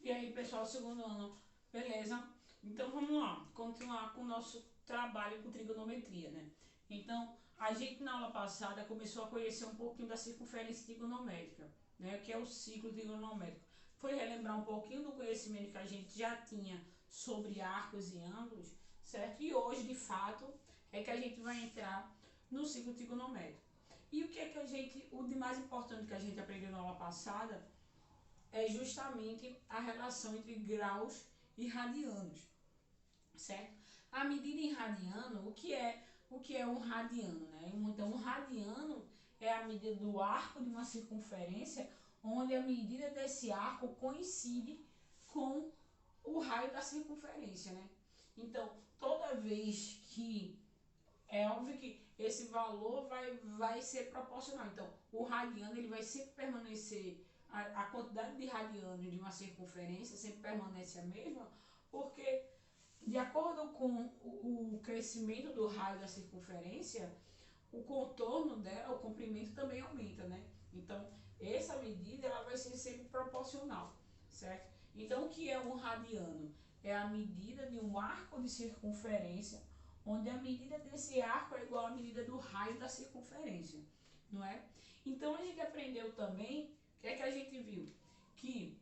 E aí, pessoal, segundo ano, beleza? Então vamos lá, continuar com o nosso trabalho com trigonometria, né? Então, a gente na aula passada começou a conhecer um pouquinho da circunferência trigonométrica, né? Que é o ciclo trigonométrico. Foi relembrar um pouquinho do conhecimento que a gente já tinha sobre arcos e ângulos, certo? E hoje, de fato, é que a gente vai entrar no ciclo trigonométrico. E o que é que o de mais importante que a gente aprendeu na aula passada é justamente a relação entre graus e radianos, certo? A medida em radiano, o que é um radiano, né? Então, um radiano é a medida do arco de uma circunferência, onde a medida desse arco coincide com o raio da circunferência, né? Então, toda vez que é óbvio que esse valor vai ser proporcional. Então, o radiano ele vai sempre permanecer, a quantidade de radianos de uma circunferência sempre permanece a mesma, porque de acordo com o crescimento do raio da circunferência, o contorno dela, o comprimento também aumenta, né? Então, essa medida ela vai ser sempre proporcional, certo? Então, o que é um radiano? É a medida de um arco de circunferência, onde a medida desse arco é igual à medida do raio da circunferência, não é? Então, a gente aprendeu também, o que é que a gente viu? Que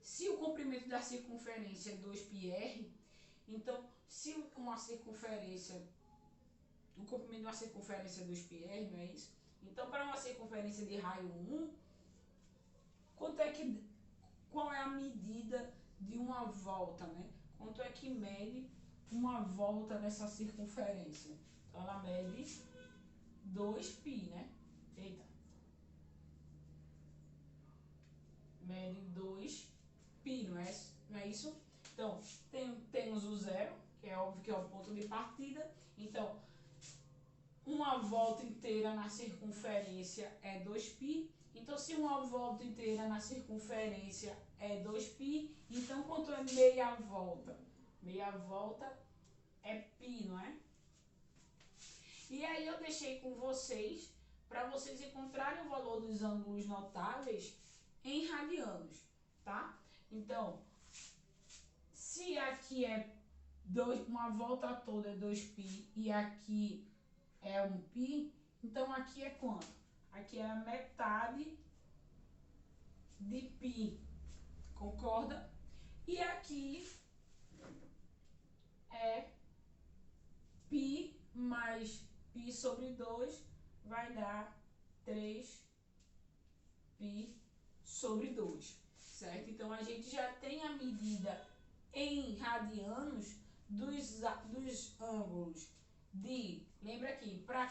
se o comprimento da circunferência é 2πr, então, se uma circunferência o comprimento de uma circunferência dos πr, não é isso? Então, para uma circunferência de raio 1, quanto é que, qual é a medida de uma volta, né? Quanto é que mede uma volta nessa circunferência? Então, ela mede 2π, né? Eita. Mede 2π, não é isso? Então, temos o zero, que é óbvio que é o ponto de partida. Então, uma volta inteira na circunferência é 2π. Então, se uma volta inteira na circunferência é 2π, então quanto é meia volta? Meia volta é π, não é? E aí eu deixei com vocês, para vocês encontrarem o valor dos ângulos notáveis em radianos, tá? Então, se aqui uma volta toda é 2π e aqui é 1π, então aqui é quanto? Aqui é a metade de π, concorda? E aqui é π mais π sobre 2 vai dar 3π sobre 2, certo? Então a gente já tem a medida em radianos dos ângulos lembra aqui, para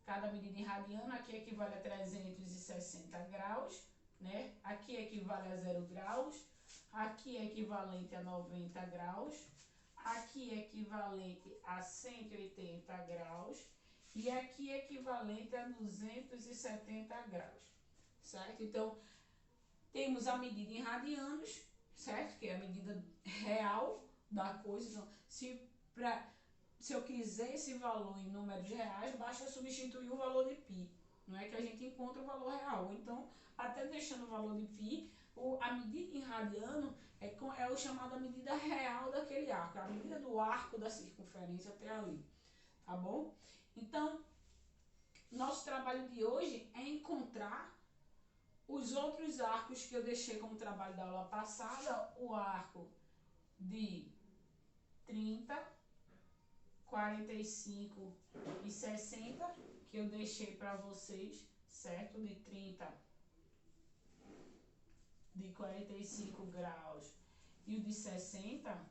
cada medida em radiano, aqui equivale a 360 graus, né? Aqui equivale a 0 graus, aqui é equivalente a 90 graus, aqui é equivalente a 180 graus e aqui é equivalente a 270 graus, certo? Então, temos a medida em radianos, certo? Que é a medida real da coisa. Então, se eu quiser esse valor em números reais, basta substituir o valor de π. Não é que a gente encontra o valor real. Então, até deixando o valor de π, a medida em radiano é o chamado a medida real daquele arco, a medida do arco da circunferência até ali, tá bom? Então, nosso trabalho de hoje é encontrar os outros arcos que eu deixei como trabalho da aula passada, o arco de 30, 45 e 60, que eu deixei para vocês, certo? De 30, de 45 graus e o de 60.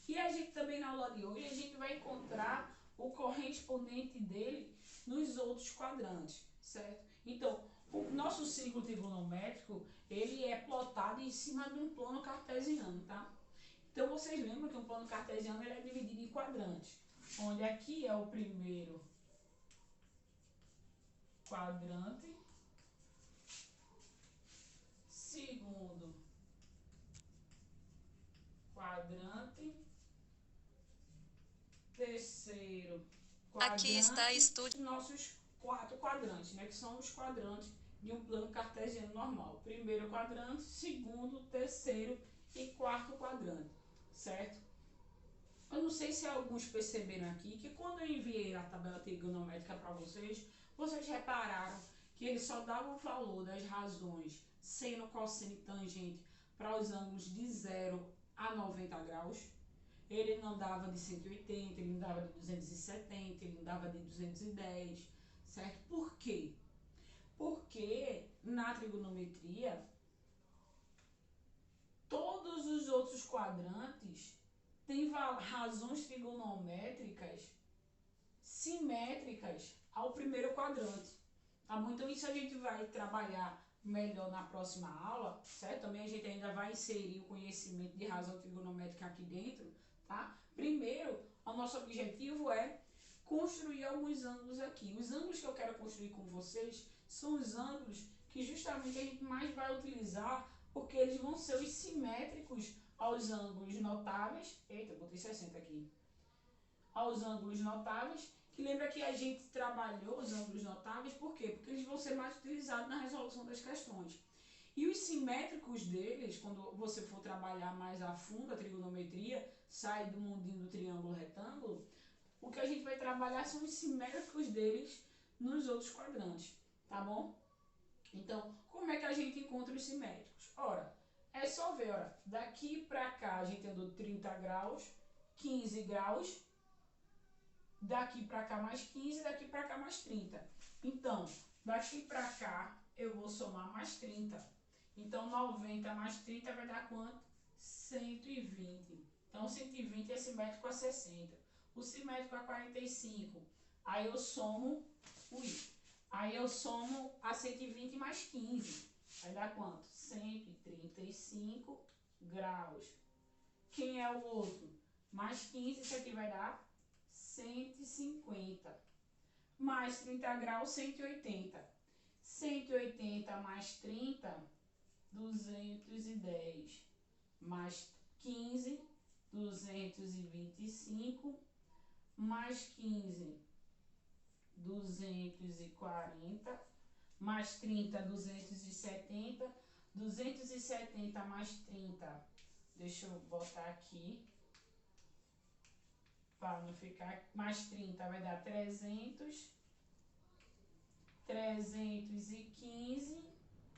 E a gente também na aula de hoje, a gente vai encontrar o correspondente dele nos outros quadrantes, certo? Então, o nosso ciclo trigonométrico, ele é plotado em cima de um plano cartesiano, tá? Então, vocês lembram que um plano cartesiano ele é dividido em quadrantes, onde aqui é o primeiro quadrante, segundo quadrante, terceiro Aqui está quadrante, estúdio. nossos 4 quadrantes, né, que são os quadrantes de um plano cartesiano normal. Primeiro quadrante, segundo, terceiro e quarto quadrante, certo? Eu não sei se alguns perceberam aqui que quando eu enviei a tabela trigonométrica para vocês, vocês repararam que ele só dava o valor das razões seno, cosseno e tangente para os ângulos de 0 a 90 graus. Ele não dava de 180, ele não dava de 270, ele não dava de 210, certo? Por quê? Porque na trigonometria, todos os outros quadrantes têm razões trigonométricas simétricas ao primeiro quadrante. Tá bom? Então isso a gente vai trabalhar melhor na próxima aula, certo? Também a gente ainda vai inserir o conhecimento de razão trigonométrica aqui dentro, tá? Primeiro, o nosso objetivo é construir alguns ângulos aqui. Os ângulos que eu quero construir com vocês são os ângulos que justamente a gente mais vai utilizar, porque eles vão ser os simétricos aos ângulos notáveis. Eita, botei 60 aqui. Aos ângulos notáveis, que lembra que a gente trabalhou os ângulos notáveis, por quê? Porque eles vão ser mais utilizados na resolução das questões. E os simétricos deles, quando você for trabalhar mais a fundo a trigonometria, sai do mundinho do triângulo retângulo, o que a gente vai trabalhar são os simétricos deles nos outros quadrantes, tá bom? Então, como é que a gente encontra os simétricos? Ora, é só ver, ora, daqui para cá a gente andou 30 graus, 15 graus, daqui para cá mais 15, daqui para cá mais 30. Então, daqui para cá eu vou somar mais 30. Então, 90 mais 30 vai dar quanto? 120. Então, 120 é simétrico a 60. O simétrico a 45. Aí eu somo, aí eu somo a 120 mais 15. Vai dar quanto? 135 graus. Quem é o outro? Mais 15, isso aqui vai dar 150. Mais 30 graus, 180. 180 mais 30, 210. Mais 15, 225. Mais 15, 240. Mais 30, 270. 270 mais 30. Deixa eu botar aqui. Para não ficar, mais 30 vai dar 300, 315,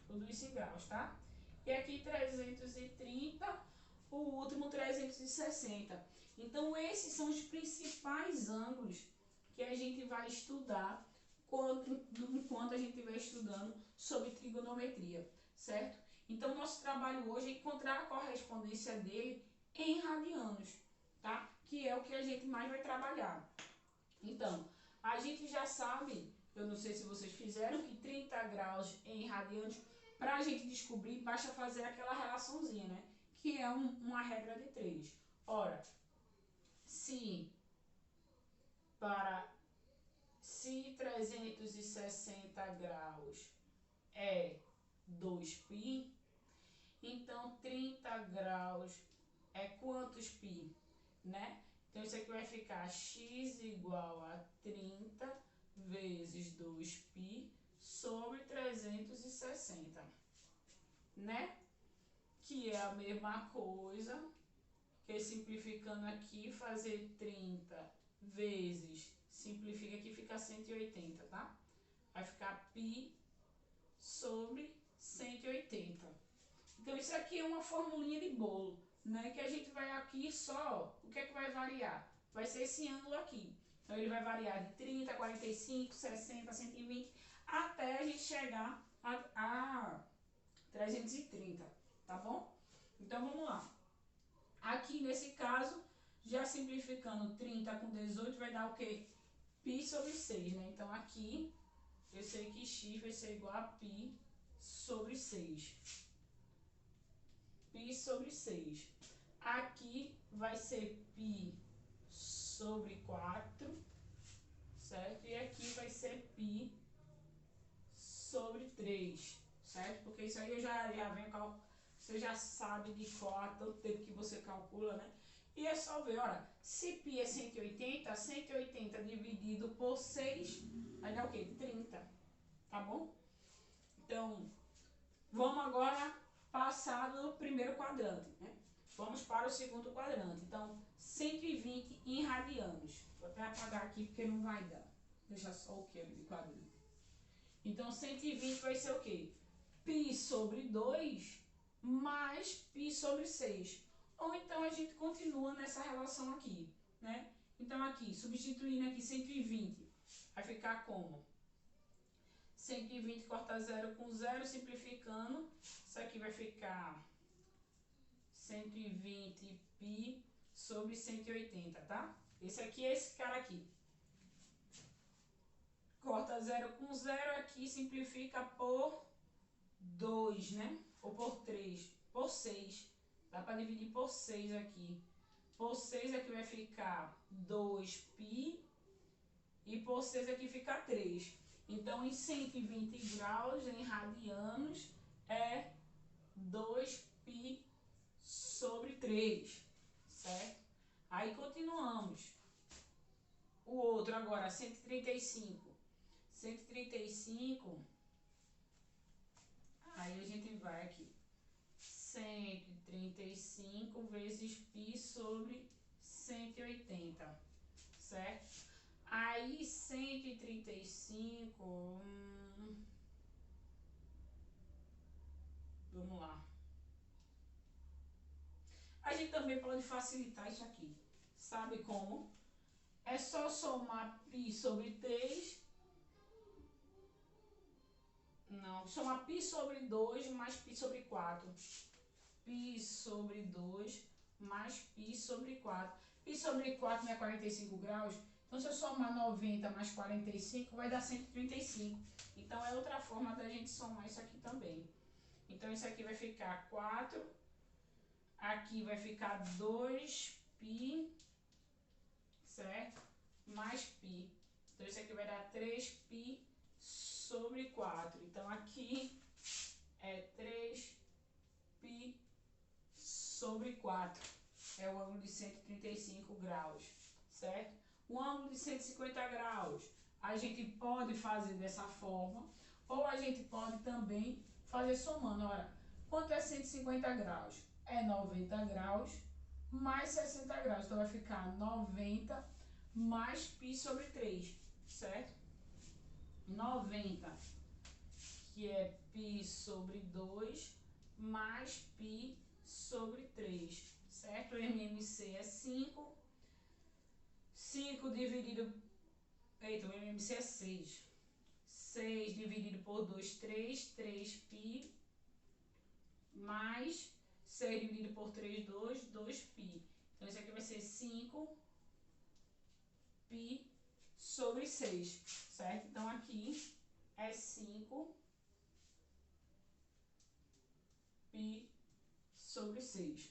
tudo isso em graus, tá? E aqui 330, o último 360. Então, esses são os principais ângulos que a gente vai estudar enquanto a gente estiver estudando sobre trigonometria, certo? Então, nosso trabalho hoje é encontrar a correspondência dele em radianos, tá? Que é o que a gente mais vai trabalhar. Então, a gente já sabe, eu não sei se vocês fizeram, que 30 graus em radianos, para a gente descobrir, basta fazer aquela relaçãozinha, né? Que é uma regra de 3. Ora, se 360 graus é 2π, então 30 graus é quantos π, né? Então isso aqui vai ficar x igual a 30 vezes 2π sobre 360, né? Que é a mesma coisa que simplificando aqui, fazer 30 vezes, simplifica aqui, fica 180, tá? Vai ficar π sobre 180. Então isso aqui é uma formulinha de bolo, né? Que a gente vai aqui só, o que é que vai variar? Vai ser esse ângulo aqui. Então ele vai variar de 30, 45, 60, 120, até a gente chegar a 330, tá bom? Então vamos lá. Aqui nesse caso, já simplificando 30 com 18 vai dar o quê? Π sobre 6, né? Então aqui eu sei que x vai ser igual a π sobre 6. Π sobre 6. Aqui vai ser π sobre 4, certo? E aqui vai ser π sobre 3, certo? Porque isso aí eu já venho calculando. Você já sabe de qual há tanto tempo que você calcula, né? E é só ver, olha, se π é 180, 180 dividido por 6 vai dar o quê? 30, tá bom? Então, vamos agora passar do primeiro quadrante, né? Vamos para o segundo quadrante. Então, 120 em radianos. Vou até apagar aqui porque não vai dar. Deixa só o que de quadrante. Então, 120 vai ser o quê? Π sobre 2 mais π sobre 6. Ou então a gente continua nessa relação aqui, né? Então, aqui, substituindo aqui 120, vai ficar como? 120 corta 0 com 0, simplificando. Isso aqui vai ficar 120 π sobre 180, tá? Esse aqui é esse cara aqui. Corta 0 com 0, aqui simplifica por 2, né? Ou por 3, por 6. Dá para dividir por 6 aqui. Por 6 aqui vai ficar 2π e por 6 aqui fica 3. Então, em 120 graus, em radianos, é 2π sobre 3, certo? Aí continuamos. O outro agora, 135. 135, aí a gente vai aqui. 135 vezes π sobre 180, certo? Aí 135, vamos lá. A gente também pode facilitar isso aqui. Sabe como? É só somar π sobre 3. Não, somar π sobre 2 mais π sobre 4. Π sobre 2 mais π sobre 4. Π sobre 4 não é 45 graus? Então, se eu somar 90 mais 45, vai dar 135. Então, é outra forma da gente somar isso aqui também. Então, isso aqui vai ficar 4. Aqui vai ficar 2π, certo? Mais π. Então, isso aqui vai dar 3π sobre 4. Então, aqui é 3π sobre 4. É o ângulo de 135 graus, certo? O ângulo de 150 graus, a gente pode fazer dessa forma, ou a gente pode também fazer somando. Ora, quanto é 150 graus? É 90 graus mais 60 graus. Então, vai ficar 90 mais π sobre 3, certo? 90, que é π sobre 2, mais π sobre 3, certo? O MMC é 5. 5 dividido... Eita, o MMC é 6. 6 dividido por 2, 3. 3π mais 6 dividido por 3, 2. 2π. Então, isso aqui vai ser 5π sobre 6, certo? Então, aqui é 5π sobre 6.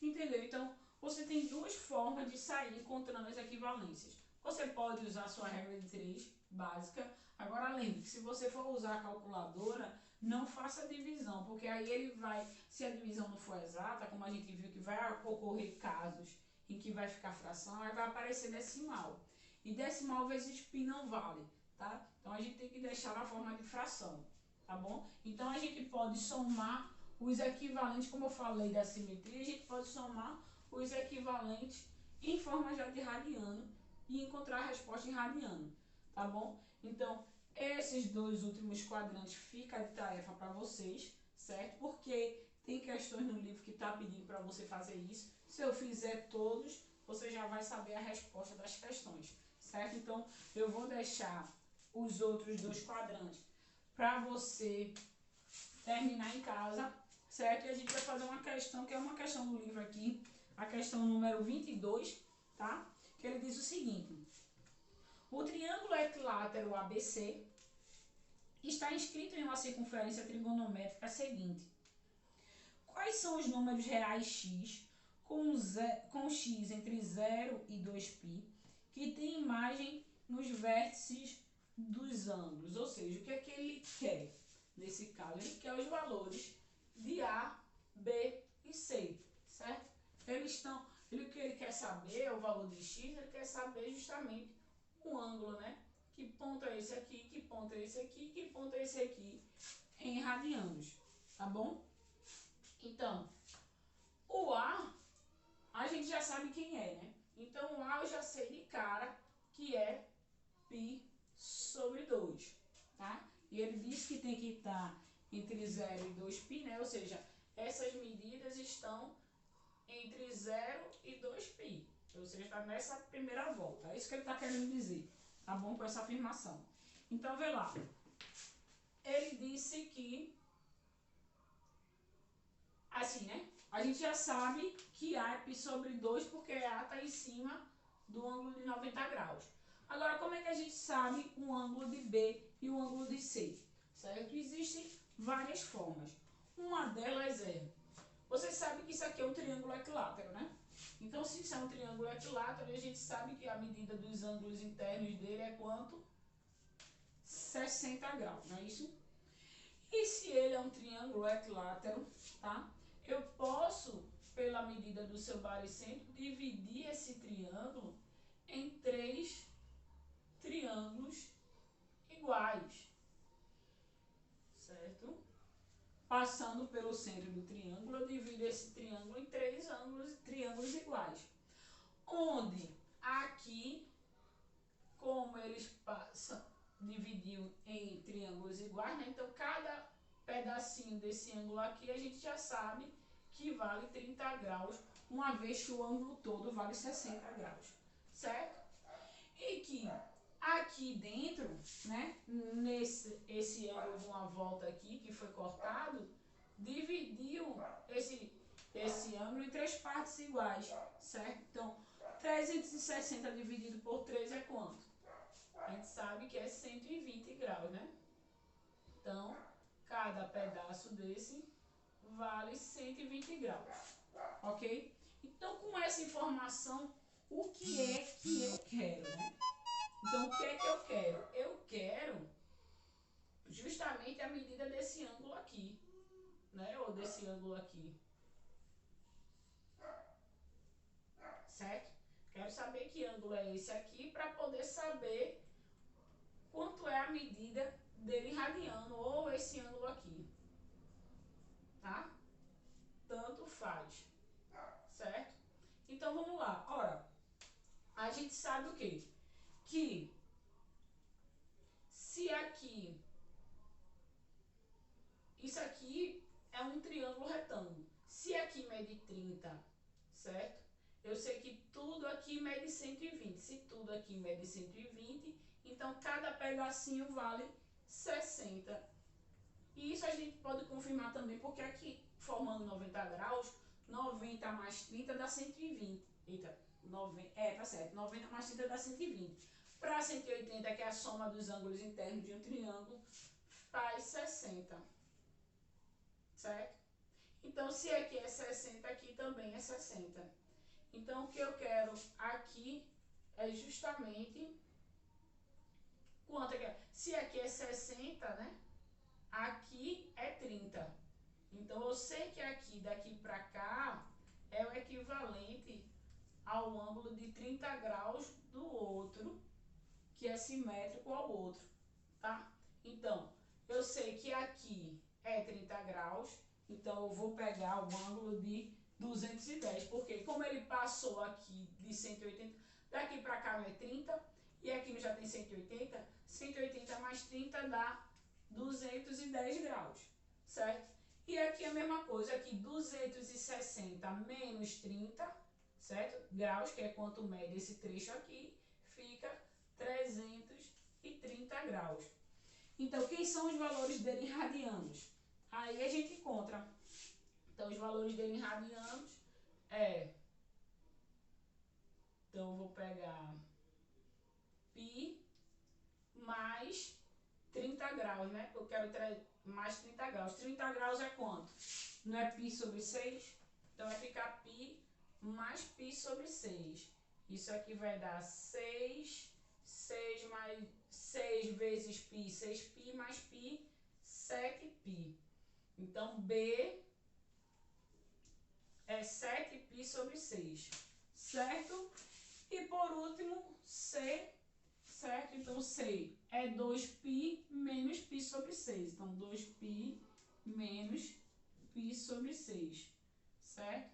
Entendeu? Então, você tem duas formas de sair encontrando as equivalências. Você pode usar a sua regra de 3 básica. Agora, lembre que se você for usar a calculadora, não faça a divisão, porque aí ele vai, se a divisão não for exata, como a gente viu que vai ocorrer casos em que vai ficar fração, aí vai aparecer decimal. E decimal vezes π não vale, tá? Então, a gente tem que deixar na forma de fração, tá bom? Então, a gente pode somar os equivalentes, como eu falei da simetria, a gente pode somar os equivalentes em forma já de radiano e encontrar a resposta em radiano, tá bom? Então, esses dois últimos quadrantes fica de tarefa para vocês, certo? Porque tem questões no livro que está pedindo para você fazer isso. Se eu fizer todos, você já vai saber a resposta das questões, certo? Então, eu vou deixar os outros dois quadrantes para você terminar em casa, certo? E a gente vai fazer uma questão, que é uma questão do livro aqui, a questão número 22, tá? Que ele diz o seguinte: o triângulo equilátero ABC está inscrito em uma circunferência trigonométrica seguinte. Quais são os números reais x com x entre 0 e 2π que tem imagem nos vértices dos ângulos? Ou seja, o que é que ele quer? Nesse caso, ele quer os valores de A, B e C, certo? O que ele quer saber é o valor de x, ele quer saber justamente o ângulo, né? Que ponto é esse aqui, que ponto é esse aqui, que ponto é esse aqui. em radianos, tá bom? Então, o a gente já sabe quem é, né? Então, o A eu já sei de cara que é π sobre 2, tá? E ele diz que tem que estar entre 0 e 2π, né? Ou seja, essas medidas estão entre 0 e 2π. Ou seja, está nessa primeira volta. É isso que ele está querendo dizer, tá bom? Com essa afirmação. Então, vê lá. Ele disse que, assim, né? A gente já sabe que A é π sobre 2 porque A está em cima do ângulo de 90 graus. Agora, como é que a gente sabe o ângulo de B e o ângulo de C? Certo? Existem várias formas. Uma delas é, você sabe que isso aqui é um triângulo equilátero, né? Então, se isso é um triângulo equilátero, a gente sabe que a medida dos ângulos internos dele é quanto? 60 graus, não é isso? E se ele é um triângulo equilátero, tá? Eu posso, pela medida do seu baricentro, dividir esse triângulo em 3 triângulos iguais, certo? Passando pelo centro do triângulo, eu divido esse triângulo em 3 triângulos iguais. Onde aqui, como eles passam, dividiu em triângulos iguais, né? Então, cada pedacinho desse ângulo aqui, a gente já sabe que vale 30 graus, uma vez que o ângulo todo vale 60 graus, certo? E que aqui dentro, né, esse ângulo de uma volta aqui, que foi cortado, dividiu esse ângulo em 3 partes iguais, certo? Então, 360 dividido por 3 é quanto? A gente sabe que é 120 graus, né? Então, cada pedaço desse vale 120 graus, ok? Então, com essa informação, o que é que eu quero, né? Então, o que é que eu quero? Eu quero justamente a medida desse ângulo aqui, né? Ou desse ângulo aqui, certo? Quero saber que ângulo é esse aqui para poder saber quanto é a medida dele radiano ou esse ângulo aqui, tá? Tanto faz, certo? Então, vamos lá. Ora, a gente sabe o quê? Que se aqui, isso aqui é um triângulo retângulo. Se aqui mede 30, certo? Eu sei que tudo aqui mede 120. Se tudo aqui mede 120, então cada pedacinho vale 60. E isso a gente pode confirmar também, porque aqui, formando 90 graus, 90 mais 30 dá 120. Eita, 90, tá certo. 90 mais 30 dá 120. Para 180, que é a soma dos ângulos internos de um triângulo, faz 60. Certo? Então, se aqui é 60, aqui também é 60. Então, o que eu quero aqui é justamente quanto é que é? Se aqui é 60, né? Aqui é 30. Então, eu sei que aqui, daqui para cá, é o equivalente ao ângulo de 30 graus do outro, que é simétrico ao outro, tá? Então, eu sei que aqui é 30 graus, então eu vou pegar o ângulo de 210, porque como ele passou aqui de 180, daqui para cá não é 30, e aqui já tem 180, 180 mais 30 dá 210 graus, certo? E aqui a mesma coisa, aqui 260 menos 30, certo? Graus, que é quanto mede esse trecho aqui, fica 330 graus. Então, quem são os valores dele em radianos? Aí a gente encontra. Então, os valores dele em radianos é... Então, eu vou pegar π mais 30 graus, né? Eu quero mais 30 graus. 30 graus é quanto? Não é π sobre 6? Então, vai ficar π mais π sobre 6. Isso aqui vai dar 6 mais 6 vezes π, 6π mais π, 7π. Então, B é 7π sobre 6, certo? E por último, C, certo? Então, 6 é 2π menos π sobre 6. Então, 2π menos π sobre 6, certo?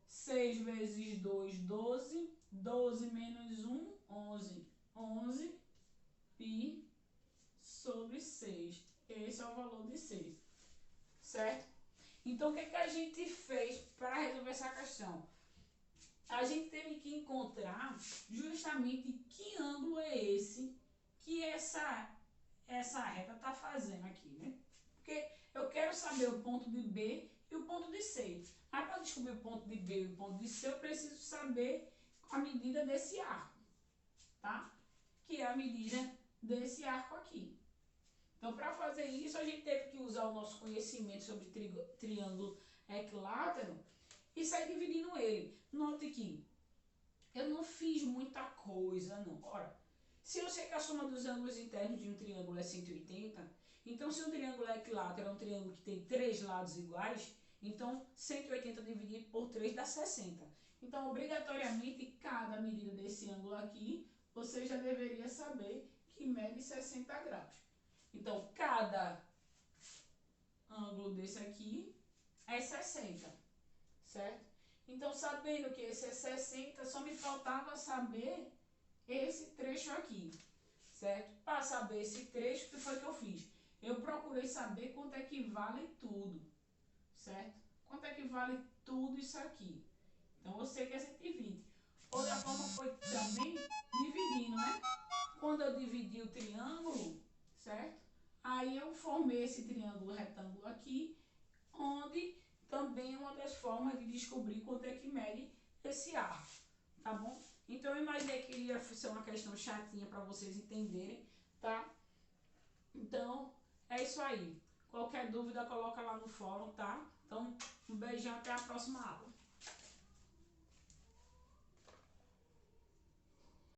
6 vezes 2, 12. 12 menos 1, 11. 11 π sobre 6. Esse é o valor de 6, certo? Então, o que a gente fez para resolver essa questão? A gente teve que encontrar justamente que ângulo é esse que essa reta está fazendo aqui, né? Porque eu quero saber o ponto de B e o ponto de C. Mas para descobrir o ponto de B e o ponto de C, eu preciso saber a medida desse arco, tá? Que é a medida desse arco aqui. Então, para fazer isso, a gente teve que usar o nosso conhecimento sobre triângulo equilátero e sair dividindo ele. Note que eu não fiz muita coisa, não. Ora, se eu sei que a soma dos ângulos internos de um triângulo é 180, então se um triângulo equilátero é um triângulo que tem 3 lados iguais, então 180 dividido por 3 dá 60. Então, obrigatoriamente, cada medida desse ângulo aqui, você já deveria saber que mede 60 graus. Então, cada ângulo desse aqui é 60, certo? Então, sabendo que esse é 60, só me faltava saber esse trecho aqui, certo? Para saber esse trecho, o que foi que eu fiz? Eu procurei saber quanto é que vale tudo, certo? Quanto é que vale tudo isso aqui. Então, eu sei que é 120. Outra forma foi também dividindo, né? Quando eu dividi o triângulo, certo? Aí eu formei esse triângulo retângulo aqui, onde também é uma das formas de descobrir quanto é que mede esse arco, tá bom? Então eu imaginei que ia ser uma questão chatinha para vocês entenderem, tá? Então é isso aí. Qualquer dúvida coloca lá no fórum, tá? Então um beijão, até a próxima aula.